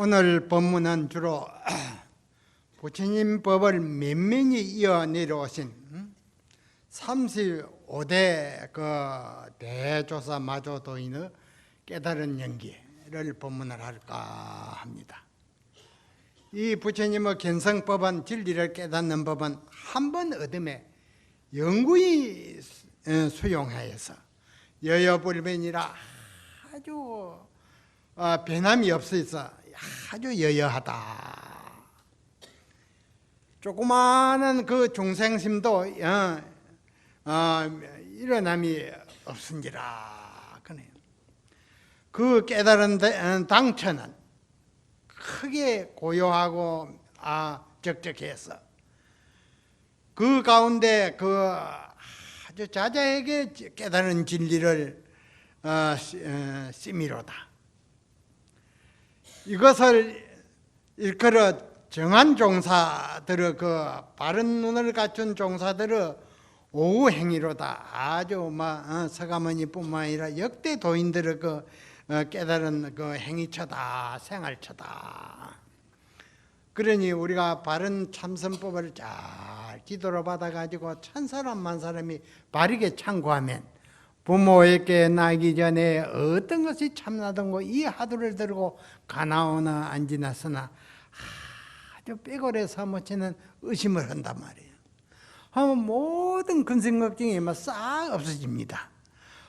오늘 본문은 주로 부처님 법을 면면히 이어 내려오신 35대 그 대조사 마조도인의 깨달은 연기를 본문을 할까 합니다. 이 부처님의 견성법은, 진리를 깨닫는 법은 한 번 얻음에 영구히 수용하여서 여여불변이라 아주 변함이 없어서 아주 여여하다. 조그마한 그 중생심도 일어남이 없은지라 그네요. 그 깨달은 당처는 크게 고요하고 적적해서 그 가운데 그 아주 자자하게 깨달은 진리를 심의로다. 이것을 일컬어 정한 종사들의 그 바른 눈을 갖춘 종사들의 오후 행위로다. 아주 서가모니뿐만 아니라 역대 도인들의 그 깨달은 그 행위처다, 생활처다. 그러니 우리가 바른 참선법을 잘 지도로 받아가지고 천사람 만사람이 바르게 참고하면 부모에게 나기 전에 어떤 것이 참나든고 이 하두를 들고 가나오나 안지나서나 아주 빼고래 사무치는 의심을 한단 말이에요. 하면 모든 근심 걱정이 싹 없어집니다.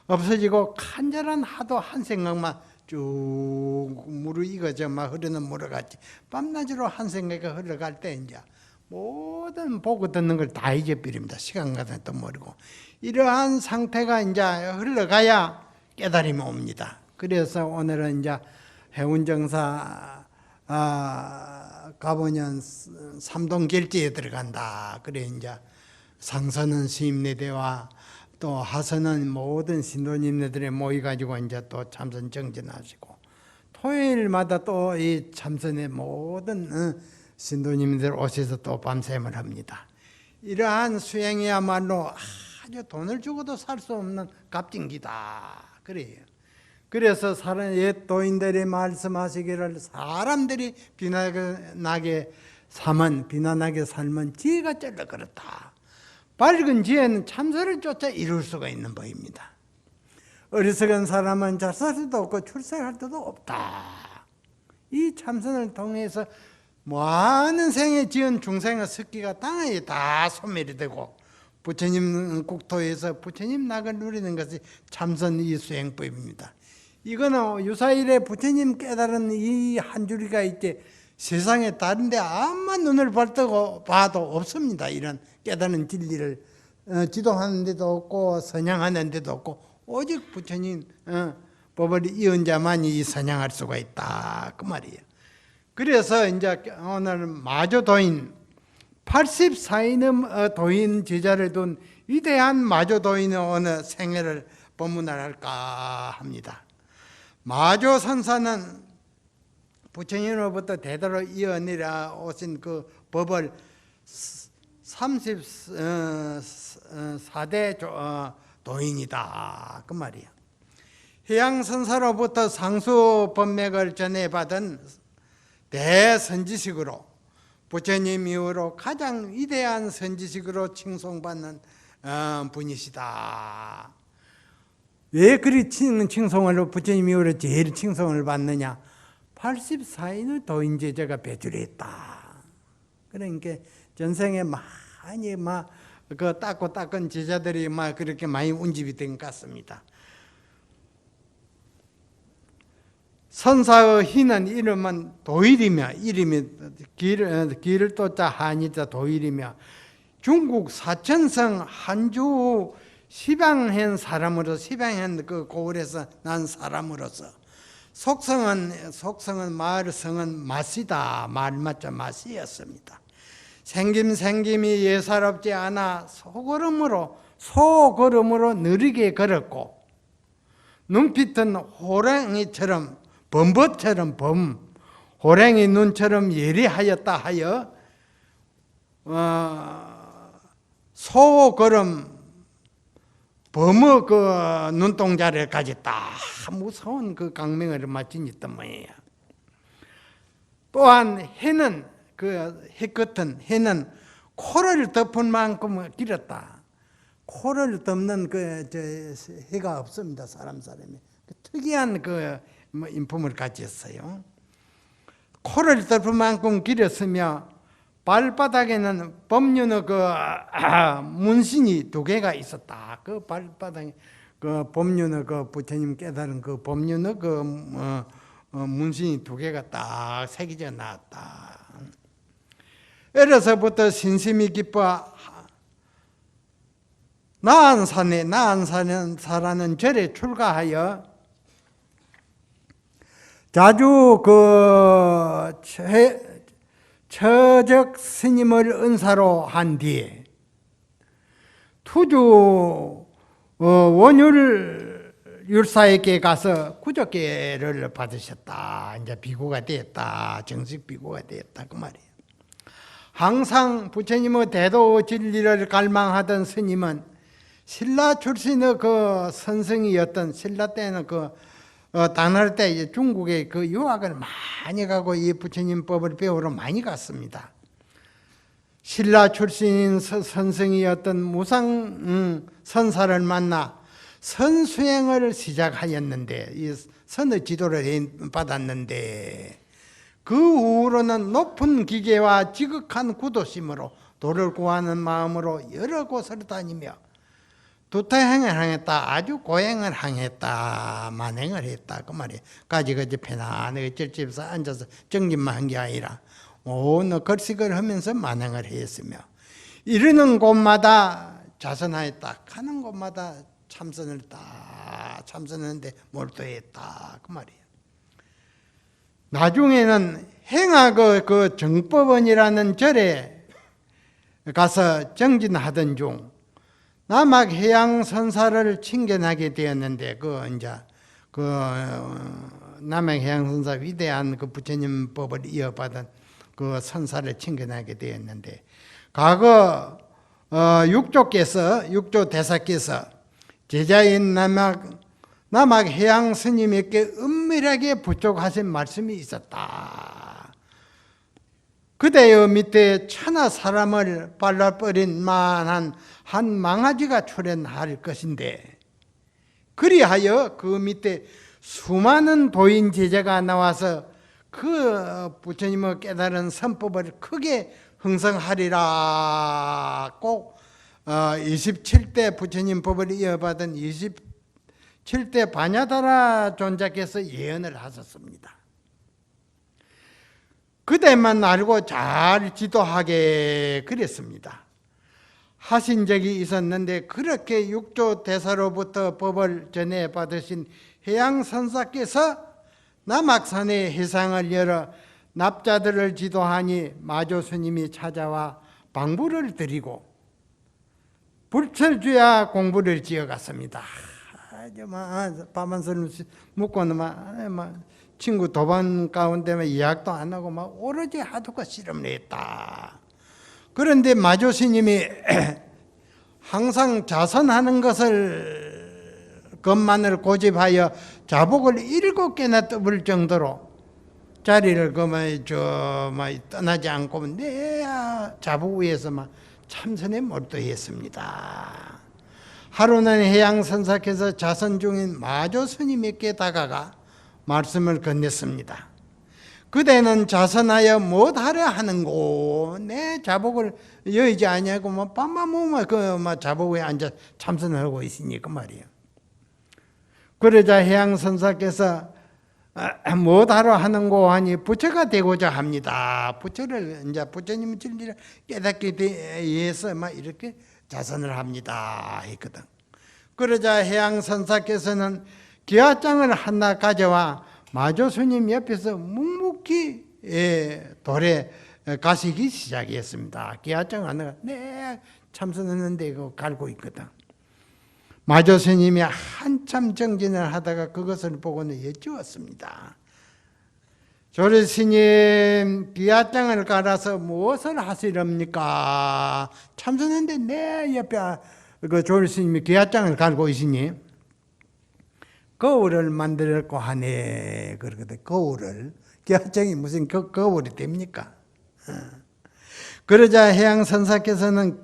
없어지고 간절한 하도 한 생각만 쭉 무르익어져 흐르는 물어같이 밤낮으로 한 생각이 흘러갈 때 이제 모든 보고 듣는 걸 다 잊어버립니다. 시간 가다 또 모르고. 이러한 상태가 이제 흘러가야 깨달음이 옵니다. 그래서 오늘은 이제 해운정사 가보년 삼동결제에 들어간다. 그래 이제 상선은 스님네대와 또 하선은 모든 신도님네들에 모여가지고 이제 또 참선 정진하시고 토요일마다 또 이 참선의 모든 신도님들 오셔서 또 밤샘을 합니다. 이러한 수행이야말로 아주 돈을 주고도 살 수 없는 값진기다. 그래요. 그래서 옛 도인들이 말씀하시기를 사람들이 비난하게 삶은 지혜가 쩔러 그렇다. 밝은 지혜는 참선을 쫓아 이룰 수가 있는 법입니다. 어리석은 사람은 잘 살 수도 없고 출세할 수도 없다. 이 참선을 통해서 많은 생에 지은 중생의 습기가 땅에 다 소멸이 되고 부처님 국토에서 부처님 낙을 누리는 것이 참선 이 수행법입니다. 이거는 유사일에 부처님 깨달은 이 한 줄기가 있지 세상에 다른데 아무만 눈을 벌뜨고 봐도 없습니다. 이런 깨달은 진리를 지도하는 데도 없고 선양하는 데도 없고 오직 부처님 법을 이은 자만이 선양할 수가 있다. 그 말이에요. 그래서 이제 오늘 마조도인 84인의 도인 제자를 둔 위대한 마조도인의 어느 생애를 법문할까 합니다. 마조선사는 부처님으로부터 대대로 이어내려 오신 그 법을 34대 도인이다. 그 말이야. 해양선사로부터 상수 법맥을 전해받은 대선지식으로 부처님 이후로 가장 위대한 선지식으로 칭송받는 분이시다. 왜 그리 칭송을 부처님 이후로 제일 칭송을 받느냐? 84인의 도인 제자가 배출했다. 그러니까 전생에 많이 그 닦은 제자들이 그렇게 많이 운집이 된 것 같습니다. 선사의 희는 이름은 도일이며 이름이 길을 또자 한이자 도일이며 중국 사천성 한주 시방한 사람으로 시방한 그 고을에서 난 사람으로서 속성은 말성은 맛이다. 말맞자 맛이었습니다. 생김이 예사롭지 않아 소걸음으로 느리게 걸었고 눈빛은 호랑이처럼 범버처럼 호랑이 눈처럼 예리하였다 하여 소걸음 범의 그 눈동자를 가졌다. 무서운 그 강명을 마친 있단 말이에요. 또한 해는 그 해 끝은 해는 코를 덮은 만큼 길었다. 코를 덮는 해가 없습니다. 사람이 특이한 인품을 가졌어요. 코를 덮은 만큼 길었으며 발바닥에는 법륜의 문신이 2개가 있었다. 그 발바닥에 법륜의 부처님 깨달은 법륜의 문신이 2개가 딱 새겨져 나왔다. 어려서부터 신심이 기뻐 나안산라는 절에 출가하여 자주 처적 스님을 은사로 한 뒤에 투주 원율 율사에게 가서 구족계를 받으셨다. 이제 비구가 되었다. 정식 비구가 되었다. 그 말이에요. 항상 부처님의 대도 진리를 갈망하던 스님은 신라 출신의 선생이었던, 신라 때는 당나라 때 이제 중국에 유학을 많이 가고 이 부처님 법을 배우러 많이 갔습니다. 신라 출신인 선생이었던 무상 선사를 만나 선수행을 시작하였는데, 이 선의 지도를 받았는데, 그 후로는 높은 기계와 지극한 구도심으로 도를 구하는 마음으로 여러 곳을 다니며 두타행을 항했다. 아주 고행을 항했다. 만행을 했다. 그 말이에요. 가지가지 편안하게 절집에서 앉아서 정진만 한 게 아니라 온 걸식을 하면서 만행을 했으며, 이르는 곳마다 자선하였다. 가는 곳마다 참선을 다 참선하는데 몰두했다. 그 말이에요. 나중에는 행하 정법원이라는 절에 가서 정진하던 중 남학 해양 선사를 친견하게 되었는데, 남학 해양 선사 위대한 부처님 법을 이어받은 선사를 친견하게 되었는데, 과거 육조 대사께서 제자인 남학 해양 스님에게 은밀하게 부족하신 말씀이 있었다. 그대의 밑에 천하 사람을 발라버린 만한 한 망아지가 출현할 것인데, 그리하여 그 밑에 수많은 도인 제자가 나와서 그 부처님의 깨달은 선법을 크게 흥성하리라. 꼭 27대 부처님 법을 이어받은 27대 바냐다라 존자께서 예언을 하셨습니다. 그대만 알고 잘 지도하게 그랬습니다. 하신 적이 있었는데, 그렇게 육조 대사로부터 법을 전해 받으신 해양선사께서 남악산에 회상을 열어 납자들을 지도하니 마조 스님이 찾아와 방부를 드리고 불철주야 공부를 지어갔습니다. 밤한술 묵고는 친구 도반 가운데 예약도 안 하고 오로지 하도가 실험을 했다. 그런데 마조 스님이 항상 자선하는 것만을 고집하여 자복을 7개나 떠볼 정도로 자리를 떠나지 않고 내 자복 위에서 참선에 몰두했습니다. 하루는 해양선사께서 자선 중인 마조 스님에게 다가가 말씀을 건넸습니다. 그대는 자선하여 무엇하려 하는고? 내 자복을 여의지 아니하고 밤만 보면 자복에 앉아 참선하고 있으니 그 말이에요. 그러자 해양선사께서 무엇하러 하는고 하니 부처가 되고자 합니다. 부처님 진리를 깨닫기 위해서 이렇게 자선을 합니다 했거든. 그러자 해양선사께서는 기와장을 하나 가져와 마조 스님 옆에서 묵묵히 돌에 가시기 시작했습니다. 기와장 하나가 참선했는데 그거 갈고 있거든. 마조 스님이 한참 정진을 하다가 그것을 보고는 여쭈었습니다. 조리 스님, 기와장을 갈아서 무엇을 하시렵니까? 참선했는데 내 옆에 조리 스님이 기와장을 갈고 있으니 거울을 만들었고 하네. 그러거든. 거울을 기아장이 무슨 거울이 됩니까? 그러자 해양선사께서는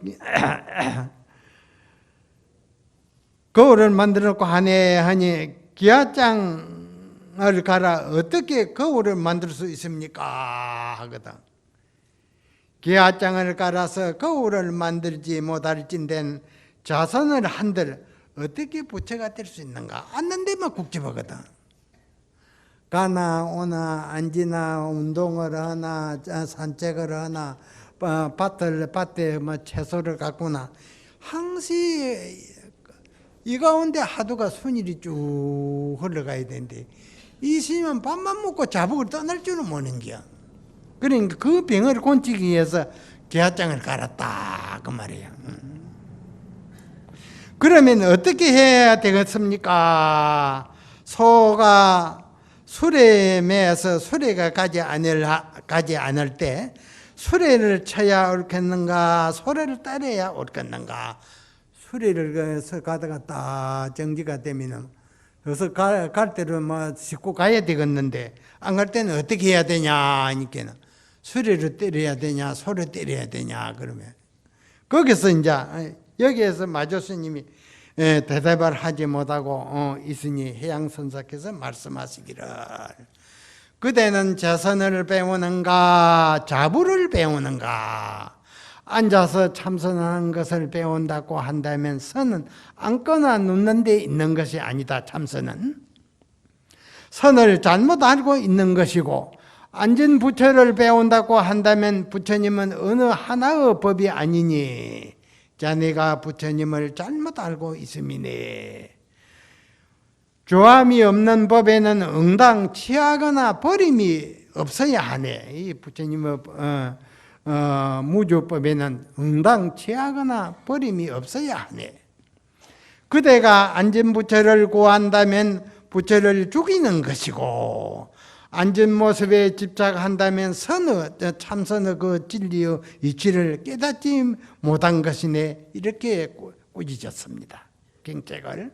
거울을 만들었고 하네 하니 기아장을 갈아 어떻게 거울을 만들 수 있습니까? 하거든. 기아장을 갈아서 거울을 만들지 못할진된 자선을 한들 어떻게 부처가 될 수 있는가? 앉는 데만 국집하거든. 가나 오나 앉으나 운동을 하나 산책을 하나 밭에 뭐 채소를 가꾸나 항시 이 가운데 하루가 순일이 쭉 흘러가야 되는데 이 스님은 밥만 먹고 자복을 떠날 줄은 모르는 거야. 그러니까 그 병을 고치기 위해서 기아장을 갈았다 그 말이야. 그러면 어떻게 해야 되겠습니까? 소가 수레에 매서 수레가 가지 않을 때 수레를 쳐야 옳겠는가 소래를 따라야 옳겠는가. 수레를 가다가 딱 정지가 되면은 그래서 갈 때를 뭐 싣고 가야 되겠는데 안 갈 때는 어떻게 해야 되냐 하니까는 수레를 때려야 되냐 소를 때려야 되냐 그러면 거기서 이제 여기에서 마조스님이 대답을 하지 못하고 있으니 해양선사께서 말씀하시기를 그대는 자선을 배우는가 자부를 배우는가. 앉아서 참선하는 것을 배운다고 한다면 선은 앉거나 눕는 데 있는 것이 아니다. 참선은 선을 잘못 알고 있는 것이고 앉은 부처를 배운다고 한다면 부처님은 어느 하나의 법이 아니니 자네가 부처님을 잘못 알고 있음이네. 조함이 없는 법에는 응당 취하거나 버림이 없어야 하네. 이 부처님의 무조법에는 응당 취하거나 버림이 없어야 하네. 그대가 앉은 부처를 구한다면 부처를 죽이는 것이고 앉은 모습에 집착한다면 참선의 그 진리의 이치를 깨닫지 못한 것이네. 이렇게 꾸짖었습니다. 경책을.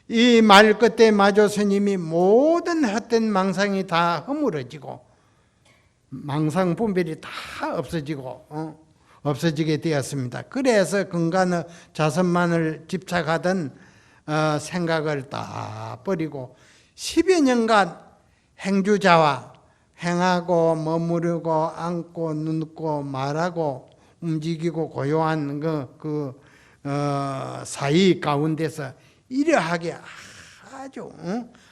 이 말 끝에 마조 스님이 모든 헛된 망상이 다 허물어지고 망상 분별이 다 없어지게 되었습니다. 그래서 근간의 자선만을 집착하던 생각을 다 버리고 10여 년간 행주자와 행하고 머무르고 앉고 눕고 말하고 움직이고 고요한 그 사이 가운데서 이러하게 아주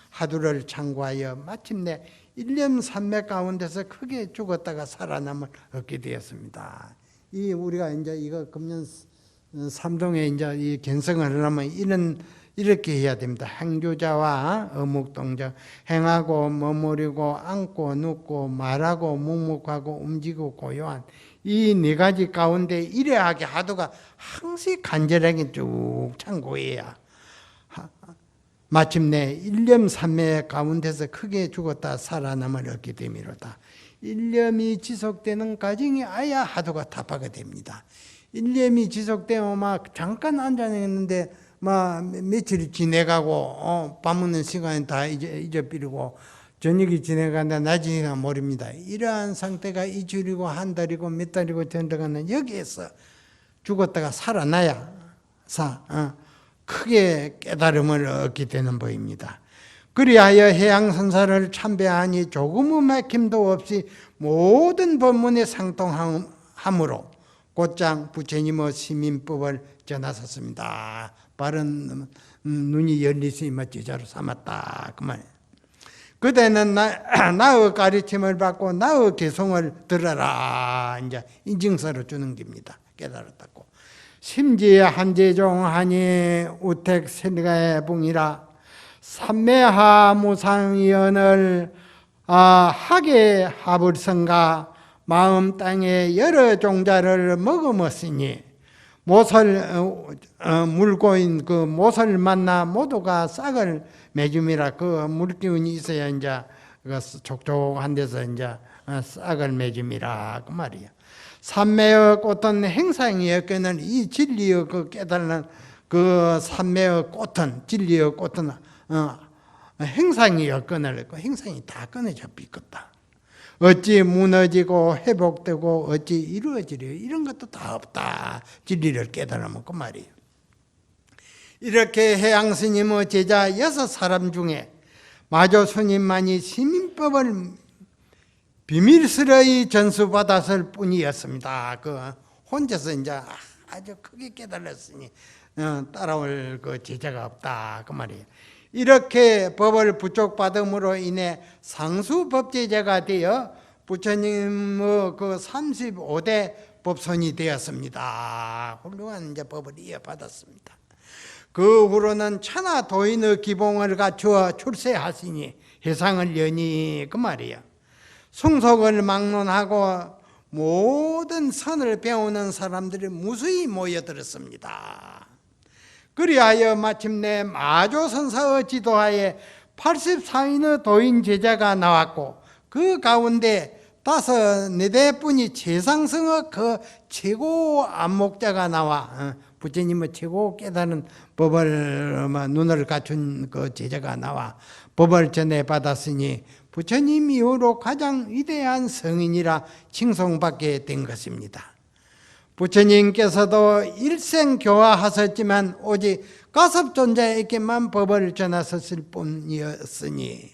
하두를 참고하여 마침내 일념산맥 가운데서 크게 죽었다가 살아남을 얻게 되었습니다. 이 우리가 이제 이거 금년 삼동에 이제 이 견성을 하려면 이렇게 해야 됩니다. 행주자와 어묵동정, 행하고 머무르고 앉고 눕고 말하고 묵묵하고 움직이고 고요한 이 네 가지 가운데 이러하게 하두가 항상 간절하게 쭉 참고해야 마침내 일념산매 가운데서 크게 죽었다 살아남을 얻게 되미로다. 일념이 지속되는 과정이 아야 하두가 타파가 됩니다. 일념이 지속되면 막 잠깐 앉아있는데 막 며칠이 지내가고 밥 먹는 시간이 다 잊어버리고 저녁이 지내간다 낮이 모릅니다. 이러한 상태가 이주일이고 한 달이고 몇 달이고 된다가는 여기에서 죽었다가 살아나야 크게 깨달음을 얻게 되는 법입니다. 그리하여 해양선사를 참배하니 조금의 막힘도 없이 모든 법문에 상통함으로 곧장 부처님의 시민법을 전하셨습니다. 바른 눈이 열리시면 제자로 삼았다 그 말이에요. 그대는 나의 가르침을 받고 나의 개송을 들어라 이제 인증서를 주는 겁니다. 깨달았다고. 심지에 한제종하니 우택 세가의 봉이라 삼매하 무상연을 하게 하불성가 마음 땅에 여러 종자를 머금었으니 모설 물고 있는 그 모설 만나 모두가 싹을 맺음이라. 그 물기운이 있어야 이제 그 촉촉한 데서 이제 싹을 맺음이라 그 말이야. 삼매의 꽃은 행상이었거늘 이 진리의 그 깨달는 그 삼매의 꽃은 진리의 꽃은 행상이었거늘 그 행상이 다 끊어져 비었다. 어찌 무너지고 회복되고 어찌 이루어지려 이런 것도 다 없다. 진리를 깨달으면 그 말이에요. 이렇게 해양 스님의 제자 6사람 중에 마조 스님만이 시민법을 비밀스러이 전수받았을 뿐이었습니다. 그 혼자서 이제 아주 크게 깨달았으니 따라올 그 제자가 없다 그 말이에요. 이렇게 법을 부족받음으로 인해 상수법제자가 되어 부처님의 그 35대 법손이 되었습니다. 훌륭한 이제 법을 이어받았습니다. 그 후로는 천하 도인의 기봉을 갖추어 출세하시니 해상을 여니 그 말이에요. 숭속을 막론하고 모든 선을 배우는 사람들이 무수히 모여들었습니다. 그리하여 마침내 마조선사의 지도하에 84인의 도인 제자가 나왔고 그 가운데 4~4대뿐이 최상승의 그 최고 안목자가 나와 부처님의 최고 깨달은 법을 눈을 갖춘 그 제자가 나와 법을 전해받았으니 부처님 이후로 가장 위대한 성인이라 칭송받게 된 것입니다. 부처님께서도 일생 교화하셨지만 오직 가섭존자에게만 법을 전하셨을 뿐이었으니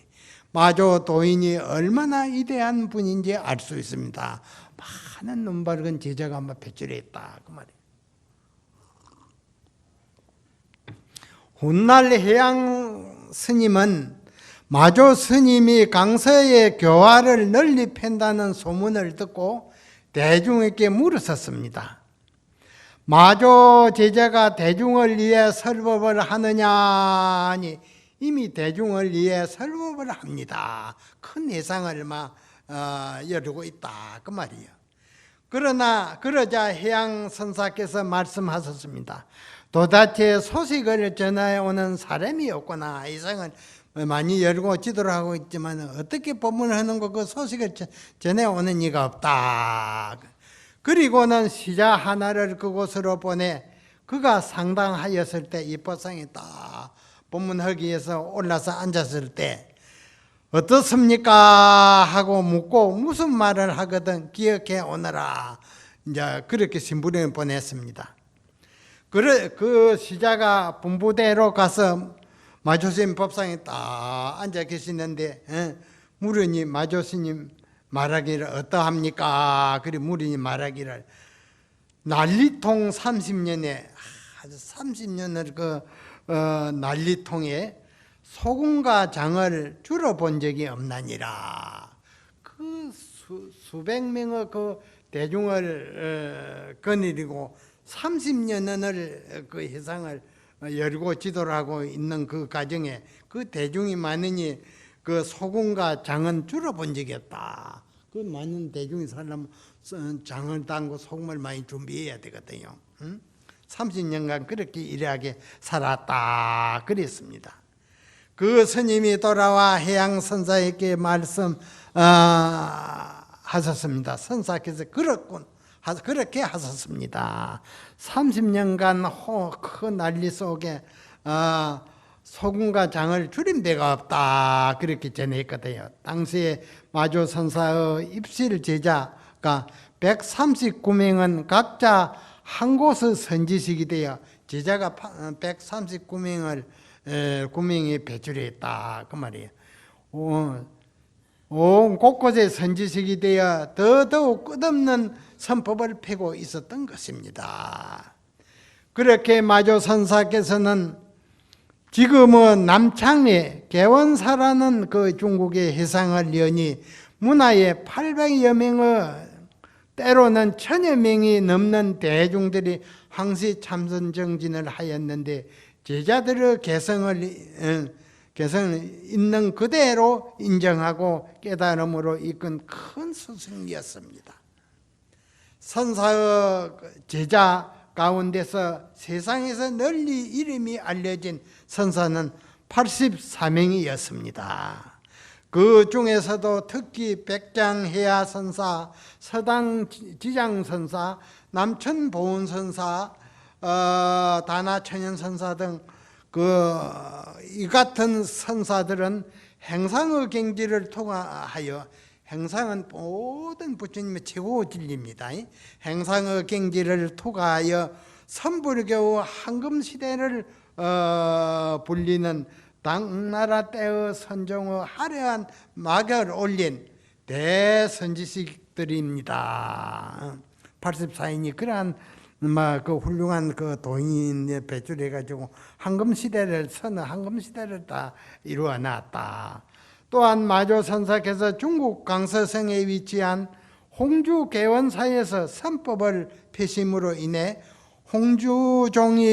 마조 도인이 얼마나 위대한 분인지 알 수 있습니다. 많은 눈밝은 제자가 배출했다 그 말이에요. 훗날 해양 스님은 마조 스님이 강서의 교화를 널리 팬다는 소문을 듣고 대중에게 물었었습니다. 마조 제자가 대중을 위해 설법을 하느냐니 이미 대중을 위해 설법을 합니다. 큰 예상을 열고 있다 그 말이에요. 그러자 해양 선사께서 말씀하셨습니다. 도대체 소식을 전해오는 사람이 없구나. 이상은 많이 열고 지도를 하고 있지만 어떻게 법문을 하는 거 그 소식을 전해오는 이가 없다. 그리고는 시자 하나를 그곳으로 보내 그가 상당하였을 때 이 법상에 딱 법문하기 위해서 올라서 앉았을 때 어떻습니까? 하고 묻고 무슨 말을 하거든 기억해 오너라. 이제 그렇게 신부름을 보냈습니다. 그 시자가 분부대로 가서 마조스님 법상에 딱 앉아 계시는데 무르니 마조스님 말하기를 어떠합니까? 그리 무르니 말하기를 난리통 30년에 아주 30년을 그 난리통에 소금과 장을 줄여본 적이 없나니라. 그 수백 명의 그 대중을 거느리고 30년을 그 해상을 열고 지도를 하고 있는 그 과정에 그 대중이 많으니 그 소금과 장은 줄여본 적이 없다. 그 많은 대중이 살려면 장을 담고 소금을 많이 준비해야 되거든요. 30년간 그렇게 일하게 살았다 그랬습니다. 그 스님이 돌아와 해양 선사에게 말씀하셨습니다. 선사께서 그렇게 하셨습니다. 30년간 큰 난리 속에 소금과 장을 줄인 데가 없다 그렇게 전했거든요. 당시에 마조 선사의 입실 제자가 139명은 각자 한 곳의 선지식이 되어 제자가 139명이 배출했다 그 말이에요. 온 곳곳에 선지식이 되어 더더욱 끝없는 선법을 펴고 있었던 것입니다. 그렇게 마조 선사께서는 지금은 남창리 개원사라는 그 중국의 해상을 여니 문화에 800여 명의 때로는 1000여 명이 넘는 대중들이 항시 참선 정진을 하였는데 제자들의 개성을 있는 그대로 인정하고 깨달음으로 이끈 큰 스승이었습니다. 선사의 제자 가운데서 세상에서 널리 이름이 알려진 선사는 84명이었습니다. 그 중에서도 특히 백장해야 선사, 서당지장 선사, 남천보은 선사, 다나천연 선사 등 이 같은 선사들은 행상의 경지를 통하여 행상은 모든 부처님의 최고 진리입니다. 행상의 경지를 투과하여 선불교의 황금시대를 불리는 당나라 때의 선종의 화려한 막을 올린 대선지식들입니다. 84인이 그러한 그 훌륭한 그 도인에 배출해가지고 황금시대를 다 이루어 놨다. 또한 마조선사께서 중국 강서성에 위치한 홍주 개원사에서 선법을 폐심으로 인해 홍주종이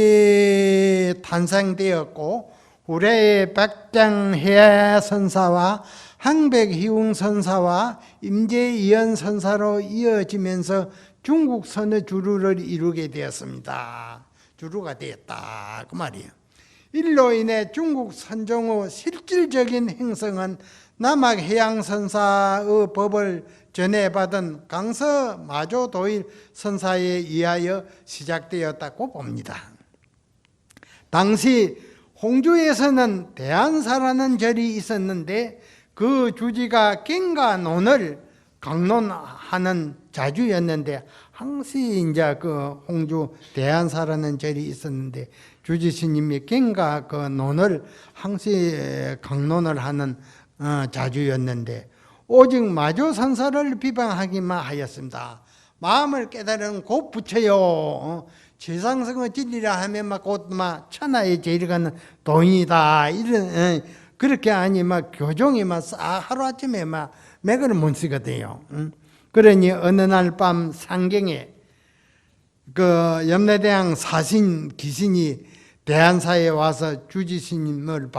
탄생되었고, 후래의 백장해 선사와 항백희웅 선사와 임재이연 선사로 이어지면서 중국 선의 주류를 이루게 되었습니다. 주류가 되었다 그 말이에요. 일로 인해 중국 선종의 실질적인 행성은 남학해양선사의 법을 전해받은 강서 마조도일 선사에 의하여 시작되었다고 봅니다. 당시 홍주에서는 대안사라는 절이 있었는데 그 주지가 갱가논을 강론하는 자주였는데, 항시 이제 그 홍주 대안사라는 절이 있었는데 주지 스님이 갱가 그 논을 항시 강론을 하는 자주였는데, 오직 마조선사를 비방하기만 하였습니다. 마음을 깨달은 곧 부처요, 최상승의 진리라 하면 곧 천하의 제일 가는 도인이다, 이런 그렇게 아니 교종이 하루아침에 맥을 못 쓰거든요. 그러니 어느 날 밤 상경에 그 염라대왕 사신 귀신이 대안사에 와서 주지 스님을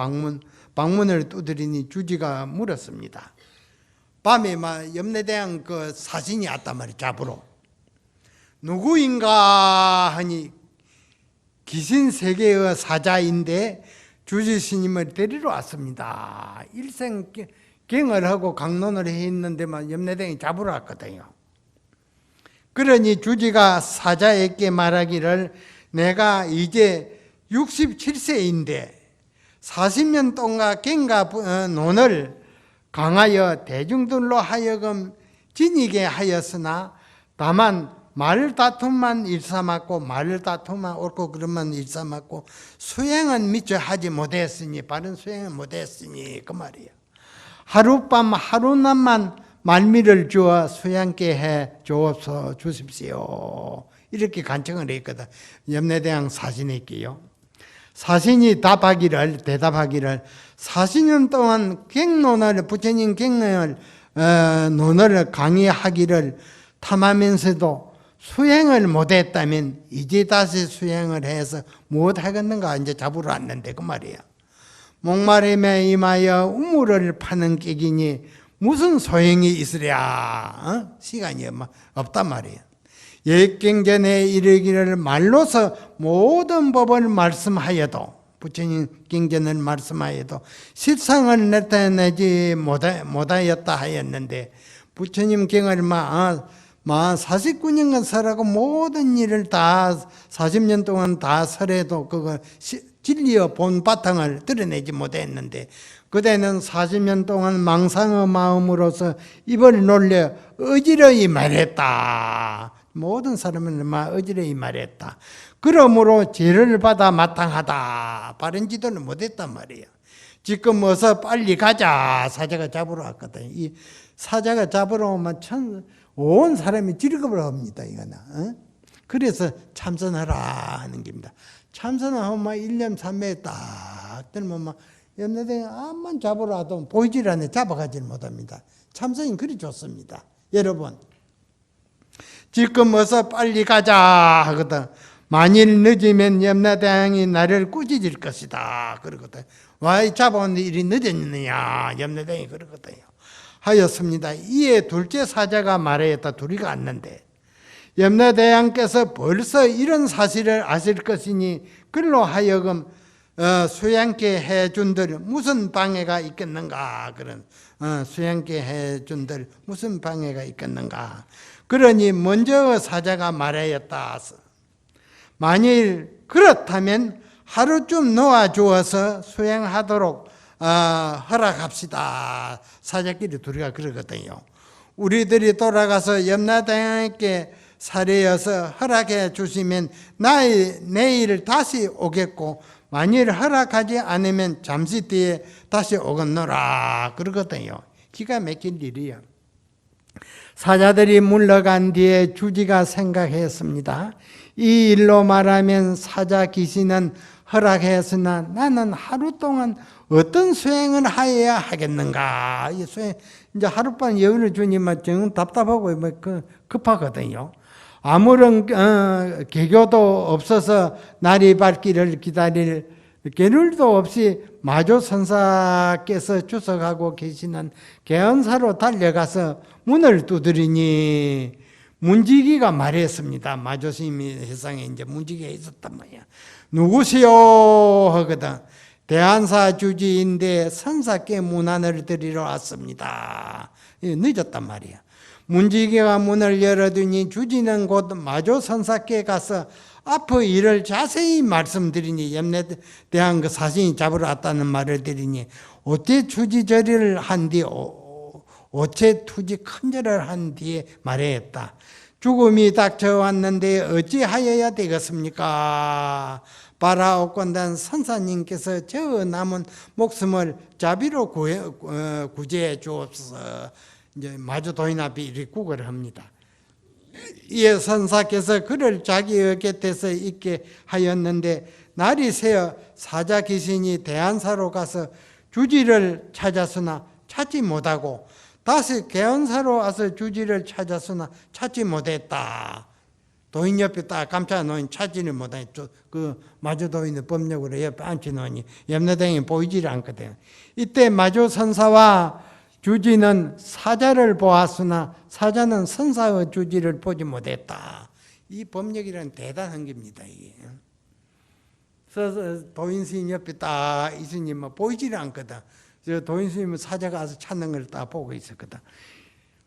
방문을 두드리니 주지가 물었습니다. 밤에 염라대왕 그 사신이 왔단 말이에요. 잡으러. 누구인가 하니 귀신 세계의 사자인데 주지 스님을 데리러 왔습니다. 일생 경을 하고 강론을 했는데만 염라대왕이 잡으러 왔거든요. 그러니 주지가 사자에게 말하기를, 내가 이제 67세인데 40년 동안 갱가 논을 강하여 대중들로 하여금 지니게 하였으나 다만 말다툼만 일삼았고 말다툼만 옳고 그름만 일삼았고 수행은 미처 하지 못했으니, 바른 수행은 못했으니 그 말이에요. 하룻밤 하루낮만 말미를 주어 수양케 해 주십시오. 이렇게 간청을 했거든. 염라대왕 사신에게요. 사신이 대답하기를 40년 동안 부처님 갱론을 논을 강의하기를 탐하면서도 수행을 못했다면 이제 다시 수행을 해서 무엇하겠는가 이제 잡으러 왔는데 그 말이에요. 목마름에 임하여 우물을 파는 객이니 무슨 소용이 있으랴. 시간이 없단 말이에요. 옛경전에 이르기를 말로서 모든 법을 말씀하여도, 부처님 경전을 말씀하여도 실상을 나타내지 못하였다 하였는데, 부처님 경을 49년간 설하고 모든 일을 다 40년 동안 다 설해도 그거 진리의 본 바탕을 드러내지 못했는데, 그대는 40년 동안 망상의 마음으로서 입을 놀려 어지러이 말했다. 모든 사람은 어지러이 말했다. 그러므로 죄를 받아 마땅하다. 바른 지도는 못했단 말이에요. 지금 어서 빨리 가자. 사자가 잡으러 왔거든. 이 사자가 잡으러 오면 온 사람이 즐겁을 합니다. 이거는. 그래서 참선하라 하는 겁니다. 참선하면 1년 3매에 딱 들면 염라대왕 암만 잡으러 와도 보이질 않네. 잡아가질 못합니다. 참선이 그리 좋습니다. 여러분, 지금 어서 빨리 가자 하거든. 만일 늦으면 염라대왕이 나를 꾸짖을 것이다 그러거든. 와, 잡아오는데 일이 늦었느냐 염라대왕이 그러거든요. 하였습니다. 이에 둘째 사자가 말하였다. 둘이가 왔는데, 염라대왕께서 벌써 이런 사실을 아실 것이니 그로 하여금 수양케 해준들 무슨 방해가 있겠는가. 그런 수양케 해준들 무슨 방해가 있겠는가. 그러니 먼저 사자가 말하였다. 만일 그렇다면 하루쯤 놓아주어서 수행하도록 허락합시다. 사자끼리 둘이가 그러거든요. 우리들이 돌아가서 염라대왕께 살해여서 허락해 주시면 내일 다시 오겠고 만일 허락하지 않으면 잠시 뒤에 다시 오겠노라 그러거든요. 기가 막힌 일이요. 사자들이 물러간 뒤에 주지가 생각했습니다. 이 일로 말하면 사자 귀신은 허락했으나 나는 하루 동안 어떤 수행을 하여야 하겠는가. 이 수행 이제 하룻밤 여유를 주니만 정 답답하고 급하거든요. 아무런 개교도 없어서 날이 밝기를 기다릴 겨를도 없이 마조 선사께서 주석하고 계시는 개헌사로 달려가서 문을 두드리니 문지기가 말했습니다. 마조 스님이 세상에 이제 문지기가 있었단 말이야. 누구시오 하거든. 대한사 주지인데 선사께 문안을 드리러 왔습니다. 늦었단 말이야. 문지기가 문을 열어두니 주지는 곧 마조 선사께 가서 앞의 일을 자세히 말씀드리니 염라대왕 그 사신이 잡으러 왔다는 말을 드리니 어째 주지절을 한 뒤 어째 투지 큰절을 한 뒤에 말했다. 죽음이 닥쳐왔는데 어찌하여야 되겠습니까? 바라옵건단 선사님께서 저 남은 목숨을 자비로 구제해 주옵소서. 이제 마주 도인 앞에 이렇게 구걸을 합니다. 이에 선사께서 그를 자기의 곁에서 있게 하였는데 날이 새어 사자 귀신이 대한사로 가서 주지를 찾았으나 찾지 못하고 다시 개헌사로 와서 주지를 찾았으나 찾지 못했다. 도인 옆에 딱 감싸 놓으니 찾지를 못하니 그 마주 도인의 법력으로 옆에 앉혀 놓으니 염라대왕이 보이지를 않거든. 이때 마주 선사와 주지는 사자를 보았으나 사자는 선사의 주지를 보지 못했다. 이 법력이란 대단한 겁니다. 이게. 그래서 도인 스님 옆에 딱 있으니 보이지를 않거든. 저 도인 스님은 사자가 와서 찾는 걸 딱 보고 있었거든.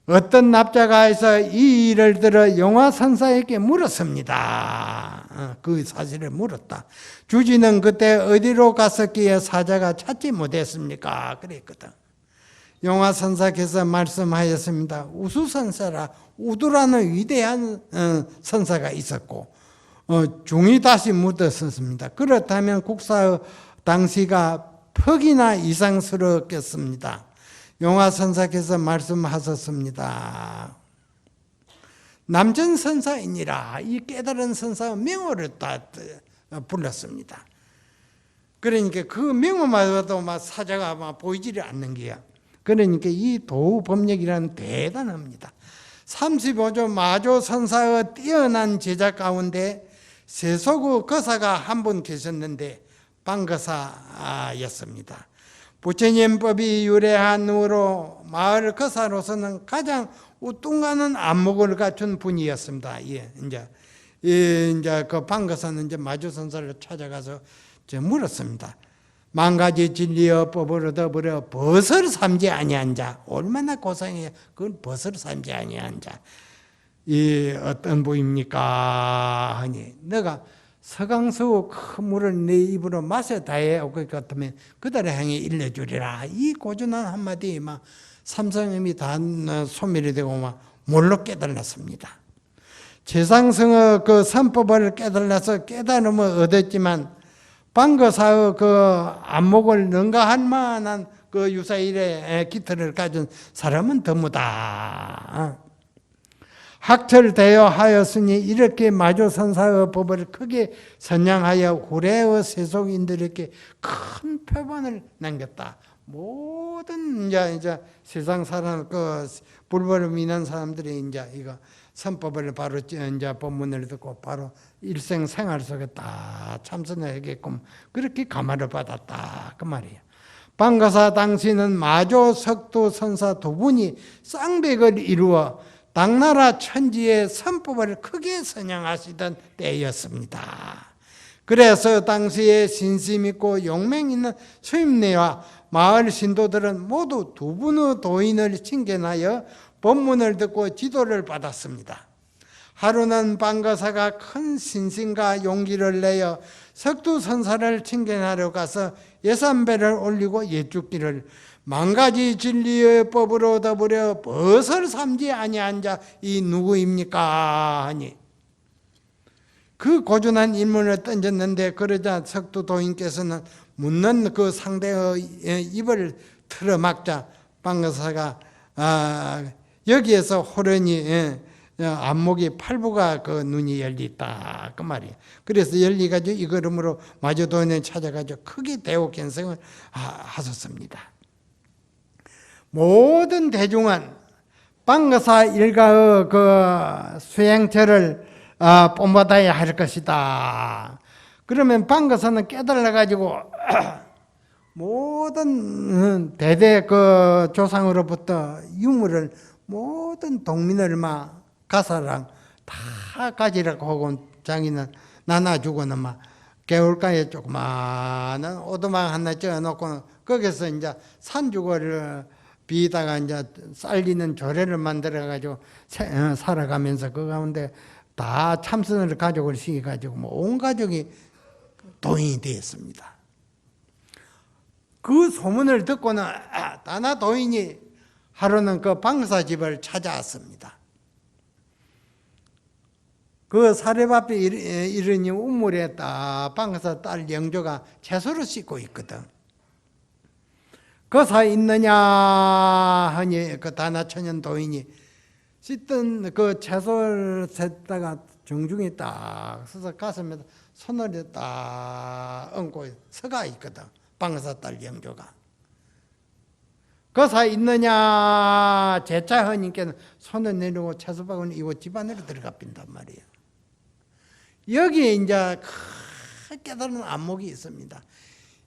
어떤 납자가에서 이 일을 들어 용화 선사에게 물었습니다. 그 사실을 물었다. 주지는 그때 어디로 갔었기에 사자가 찾지 못했습니까? 그랬거든. 용화 선사께서 말씀하였습니다. 우수선사라 우두라는 위대한 선사가 있었고 중이 다시 묻었습니다. 그렇다면 국사의 당시가 퍽이나 이상스럽겠습니다. 용화 선사께서 말씀하셨습니다. 남전선사이니라. 이 깨달은 선사의 명호를 다 불렀습니다. 그러니까 그 명호마저도 막 사자가 막 보이지를 않는 게야. 그러니까 이 도법력이라는 대단합니다. 35조 마조 선사의 뛰어난 제자 가운데 세속의 거사가 한 분 계셨는데 방거사였습니다. 부처님법이 유래한 후로 마을 거사로서는 가장 우뚱가는 안목을 갖춘 분이었습니다. 예, 이제 그 방거사는 이제 마조 선사를 찾아가서 물었습니다. 만 가지 진리의 법을 얻어버려 벗을 삼지 아니한 자, 얼마나 고상해요. 그건 벗을 삼지 아니한 자. 이 어떤 부입니까? 하니 내가 서강서 큰 물을 내 입으로 마셔 다해 올 것 같으면 그대로 향해 일러주리라. 이 고전한 한마디에 막 삼성음이 다 소멸이 되고 막 몰로 깨달았습니다. 최상승의 그 선법을 깨달아서 깨달음을 얻었지만 방거사의 그 안목을 능가할 만한 그 유사일의 기틀을 가진 사람은 드무다. 학철되어 하였으니 이렇게 마조선사의 법을 크게 선양하여 후래의 세속인들에게 큰 표본을 남겼다. 모든 이제 세상 사람 그 불법을 미는 사람들이 이제 이거 선법을 바로 이제 본문을 듣고 바로 일생 생활 속에 다 참선하게끔 그렇게 감화를 받았다 그 말이에요. 방거사 당시는 마조 석두 선사 두 분이 쌍백을 이루어 당나라 천지의 선법을 크게 선양하시던 때였습니다. 그래서 당시에 신심 있고 용맹 있는 수임내와 마을 신도들은 모두 두 분의 도인을 칭견하여 법문을 듣고 지도를 받았습니다. 하루는 방거사가 큰 신심과 용기를 내어 석두선사를 칭견하러 가서 예산배를 올리고 예죽기를 만가지 진리의 법으로 더불어 벗을 삼지 아니한 자 이 누구입니까? 하니 그 고준한 인문을 던졌는데 그러자 석두도인께서는 묻는 그 상대의 입을 틀어막자 방거사가 여기에서 호련히 안목이 팔부가 그 눈이 열리다 그 말이에요. 그래서 열리가지고 이 걸음으로 마주도인을 찾아가지고 크게 대호 견성을 하셨습니다. 모든 대중은 방거사 일가의 그 수행처를 본받아야 할 것이다. 그러면 방거사는 깨달아가지고 모든 대대 그 조상으로부터 유물을 모든 동민을 막 가사랑 다 가지라고 하고 자기는 나눠주고는 막 개울가에 조그마한 오두막 하나 쪄놓고 거기서 이제 산주거를 비다가 이제 쌀리는 조례를 만들어가지고 살아가면서 그 가운데 다 참선을 가족을 시켜가지고 뭐 온 가족이 도인이 되었습니다. 그 소문을 듣고는 다나 도인이 하루는 그 방사 집을 찾아왔습니다. 그 사례밭에 이르니 우물에 딱 방사 딸 영조가 채소를 씻고 있거든. 거사 있느냐 하니 그 다나천연 도인이 씻던 그 채소를 셋다가 정중히 딱 서서 가슴에 손을 딱 얹고 서가 있거든. 방사 딸 영조가. 거사 있느냐 제차 하니께는 손을 내리고 채소박을 이고 집안으로 들어가 빈단 말이에요. 여기에 이제 큰 깨달은 안목이 있습니다.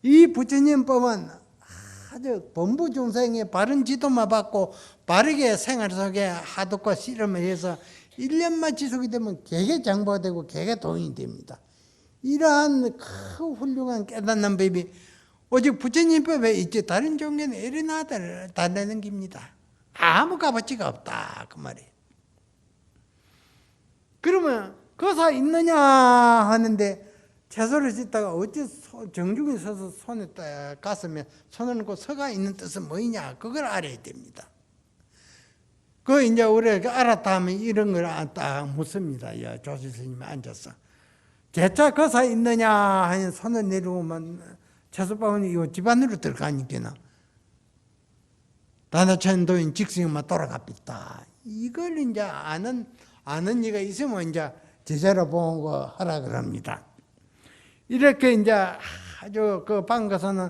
이 부처님법은 아주 범부 중생의 바른 지도만 받고 바르게 생활 속에 하도과 씨름을 해서 1년만 지속이 되면 개개 장보가 되고 개개 도인이 됩니다. 이러한 큰 훌륭한 깨닫는 법이 오직 부처님법에 있지 다른 종교는 이래나들 달래는 겁니다. 아무 값어치가 없다 그 말이에요. 그러면 거사 있느냐 하는데 채소를 씻다가 어찌 정중히 서서 손에 딱 가슴에 손을 놓고 서가 있는 뜻은 뭐냐 그걸 알아야 됩니다. 그 이제 우리가 알았다 하면 이런 걸 딱 묻습니다. 조실 스님이 앉아서 제차 거사 있느냐 하니 손을 내리고만 채소방은 이거 집안으로 들어가니까 다나천도인 직승만 돌아갑니다. 이걸 이제 아는 이가 있으면 이제 제자로 본 거 하라 그럽니다. 이렇게 이제 아주 그 방거사는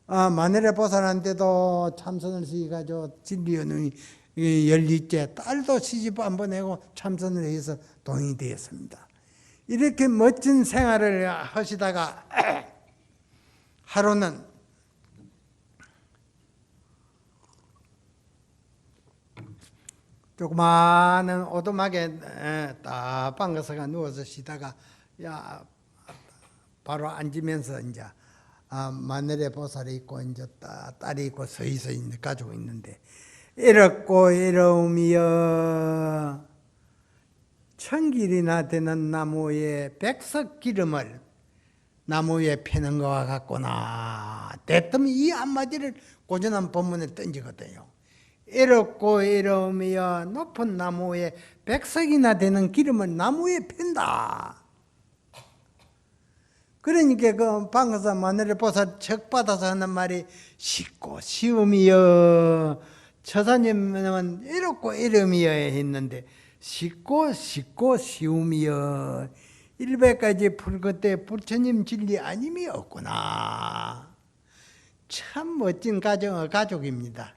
마늘의 보살한테도 참선을 시켜가지고 진리의 눈이 열리째 딸도 시집 한번 내고 참선을 해서 도인이 되었습니다. 이렇게 멋진 생활을 하시다가 하루는 조그마한 오두막에 딱 방거사가 누워서 쉬다가 바로 앉으면서 이제 마늘의 보살이 있고 이제 딸이 있고 서서 있는 가지고 있는데 이렇고 이러우며 천길이나 되는 나무에 백석 기름을 나무 위에 피는 것과 같구나. 대뜸 이 한마디를 고전한 본문에 던지거든요. 이렇고 이러우며 높은 나무에 백석이나 되는 기름을 나무에 핀다. 그러니까 그 방거사 마늘의 보살 척 받아서 하는 말이 쉽고 쉬움이여. 처사님은 이렇고 이러미여 했는데 쉽고 쉬움이여. 100가지 풀것대 부처님 진리 아님이 없구나. 참 멋진 가족입니다.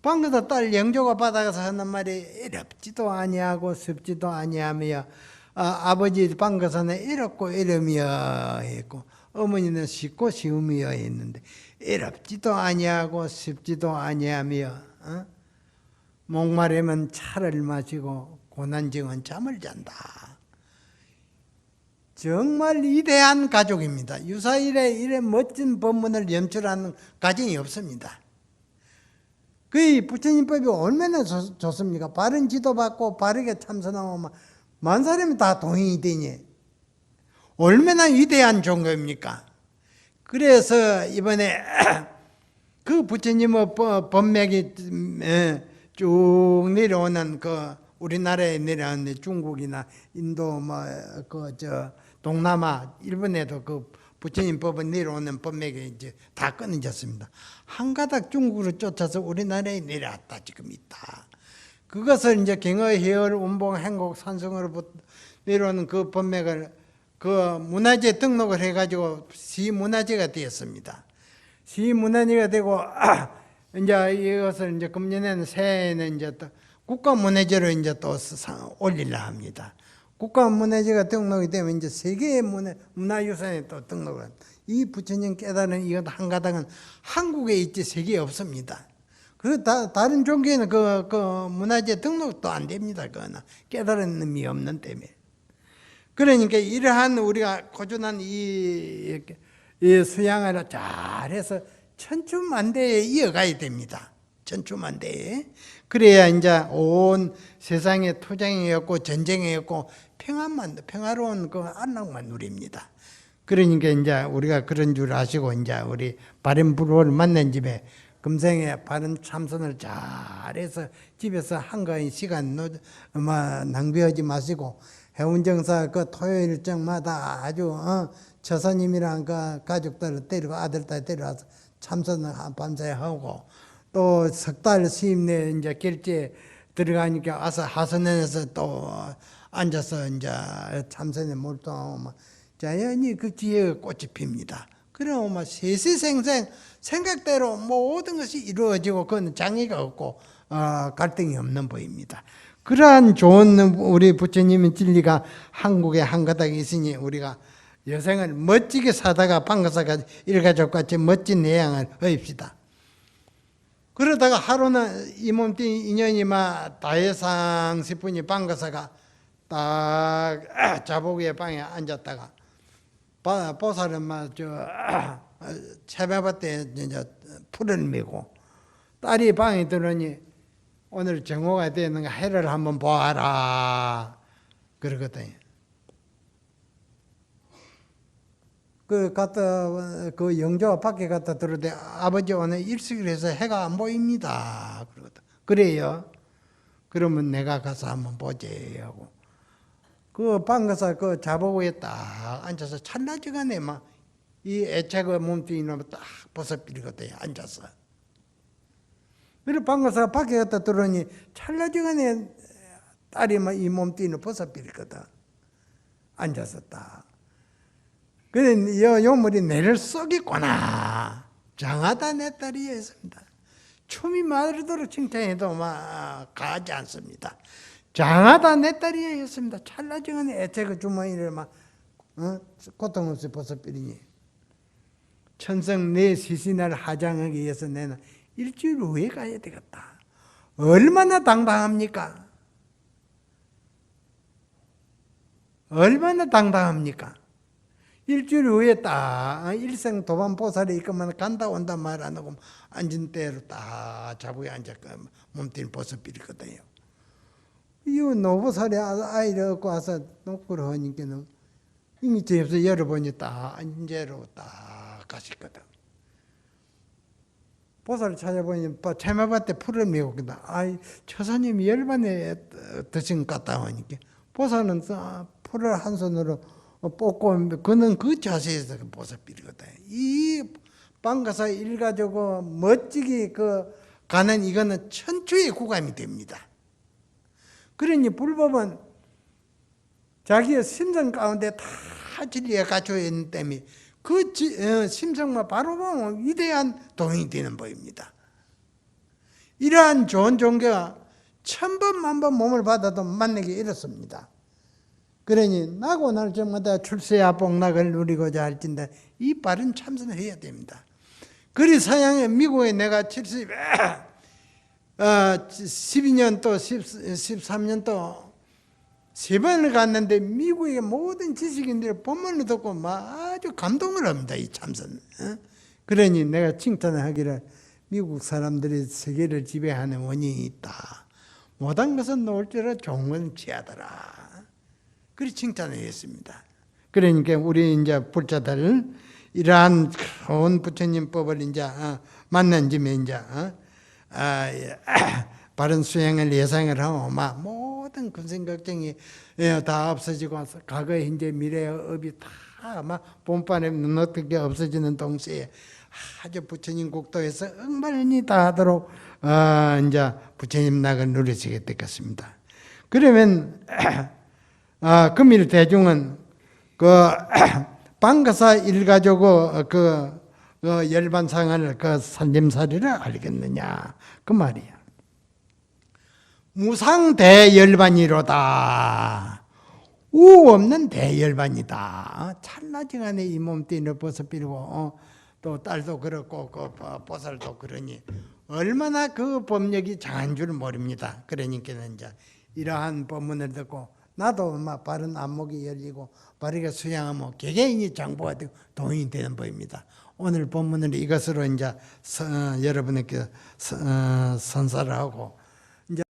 방거사 딸 영조가 받아가서 하는 말이 이럽지도 아니하고 습지도 아니하며 아버지 방거사는 이렇고 이러며 했고 어머니는 쉽고 쉬우며 했는데 이럽지도 아니하고 습지도 아니하며 목마르면 차를 마시고 고난증은 잠을 잔다. 정말 위대한 가족입니다. 유사일에 이래 멋진 법문을 연출하는 가정이 없습니다. 그 부처님법이 얼마나 좋습니까? 바른 지도받고 바르게 참선하면 만 사람이 다 동행이 되니 얼마나 위대한 종교입니까? 그래서 이번에 그 부처님의 법맥이 쭉 내려오는 그 우리나라에 내려오는 중국이나 인도 저 동남아 일본에도 그 부처님 법은 내려오는 법맥이 이제 다 끊어졌습니다. 한 가닥 중국으로 쫓아서 우리나라에 내려왔다 지금 있다. 그것을 이제 경어, 해열, 운봉, 행곡, 산성으로부터 내려오는 그 법맥을 그 문화재 등록을 해가지고 시문화재가 되었습니다. 시문화재가 되고 이제 이것을 이제 금년에는 새해에는 이제 또 국가문화재로 이제 또 올리려 합니다. 국가문화재가 등록이 되면 이제 세계의 문화유산에 또 등록을 합니다. 이 부처님 깨달은 이것 한 가닥은 한국에 있지 세계에 없습니다. 그 다른 종교에는 그 문화재 등록도 안 됩니다. 그거는 깨달은 의미 없는 때문에. 그러니까 이러한 우리가 고준한 이 수양을 잘해서 천추만대에 이어가야 됩니다. 천추만대에. 그래야 이제 온 세상에 투쟁이 없고 전쟁이 없고 평화로운 그 안락만 누립니다. 그러니까 이제 우리가 그런 줄 아시고 이제 우리 바른 불호를 만난 집에 금생에 바른 참선을 잘해서 집에서 한가인 시간 낭비하지 마시고 해운정사 그 토요일정마다 아주 처사님이랑 그 가족들을 데리고 아들딸 데려와서 참선을 밤새 하고 또 석 달 시임내 이제 결제 들어가니까 와서 하선에서 또 앉아서 이제 참선에 몰두하고 자연히 그 뒤에 꽃이 핍니다. 그러면 세세생생 생각대로 모든 것이 이루어지고 그건 장애가 없고 갈등이 없는 법입니다. 그러한 좋은 우리 부처님의 진리가 한국에 한 가닥 있으니 우리가 여생을 멋지게 사다가 방가사가 일가족같이 멋진 내양을 하입시다. 그러다가 하루는 이 몸뚱이 인연이 다해상 싶으니 방가사가 딱 자복의 방에 앉았다가 보살은 채배밭에 풀을 메고 딸이 방에 들어오니 오늘 정오가 되는가 해를 한번 보아라 그러거든요. 그 영조가 밖에 갔다 들어오되 아버지 오늘 일식을 해서 해가 안 보입니다. 그러거든. 그래요. 그러면 내가 가서 한번 보지 하고 그 방가사 그 자보고에 딱 앉아서 찰나지간에 이 애착의 몸뚱이로 딱 벗어버리거든요. 앉아서. 그리고 방가사가 밖에 갔다 들어오니 찰나지간에 딸이 이 몸뚱이를 벗어버리거든. 앉아서 딱. 그래 요물이 내를 썩겠구나. 장하다 내 딸이 했습니다. 춤이 마르도록 칭찬해도 가지 않습니다. 장하다 내 딸이 했습니다. 찰나지간에 애착의 주머니를 고통 없이 벗어버리니 천성 내 시신을 하장하기 위해서 내는 일주일 후에 가야 되겠다. 얼마나 당당합니까? 얼마나 당당합니까? 일주일 후에 딱 일생 도반보살이 있으면 간다 온다 말 안 하고 앉은 대로 딱 자부에 앉았고 몸뚱이 벗어버리거든요. 이 노보살이 아이를 얻고 와서 녹구를 하니까는 이미 집에서 열어보니 딱 앉아로 딱 가셨거든. 보살을 찾아보니 채마밭에 풀을 메고 있다. 처사님이 열반에 드신 것 같다 하니까 보살은 풀을 한 손으로 뽑고 그는 그 자세에서 벗어버리거든. 이 방가사 일가지고 멋지게 가는 이거는 천추의 구감이 됩니다. 그러니 불법은 자기의 심성 가운데 다 진리가 갖춰 있는 때문에 그 심성만 바로 보면 위대한 동행이 되는 법입니다. 이러한 좋은 종교가 천번 만번 몸을 받아도 만나기 이렇습니다. 그러니 나고 날 적마다 출세야 복락을 누리고자 할진데 이 바른 참선을 해야 됩니다. 그리 서양에 미국에 내가 12년 또 13년 또 세 번을 갔는데 미국의 모든 지식인들의 법문을 듣고 아주 감동을 합니다. 이 참선. 그러니 내가 칭찬을 하기를 미국 사람들이 세계를 지배하는 원인이 있다. 못한 것은 놓을지라 좋은 건 취하더라. 그리 칭찬을 했습니다. 그러니까 우리 이제 불자들 이러한 좋은 부처님 법을 이제 만난 짐에 이제 바른 수행을 예상을 하고 막 모든 근심 걱정이 다 없어지고 과거, 현재, 미래의 업이 다 막 봄바람에 눈어떻게 없어지는 동시에 아주 부처님 국도에서 응발이 다 하도록 이제 부처님 낙을 누리시게 됐겠습니다. 그러면 금일 대중은 그 방가사 일가족의 그 열반상을 그 살림살이를 알겠느냐 그 말이야. 무상대열반이로다. 우 없는 대열반이다. 찰나지간에 이 몸뚱이를 벗어버리고 또 딸도 그렇고 그 보살도 그러니 얼마나 그 법력이 장한 줄 모릅니다. 그러니까 이제 이러한 법문을 듣고 나도 막 바른 안목이 열리고 바르게 수양하면 개개인이 장보가 되고 도인이 되는 법입니다. 오늘 법문을 이것으로 이제 여러분에게 선사를 하고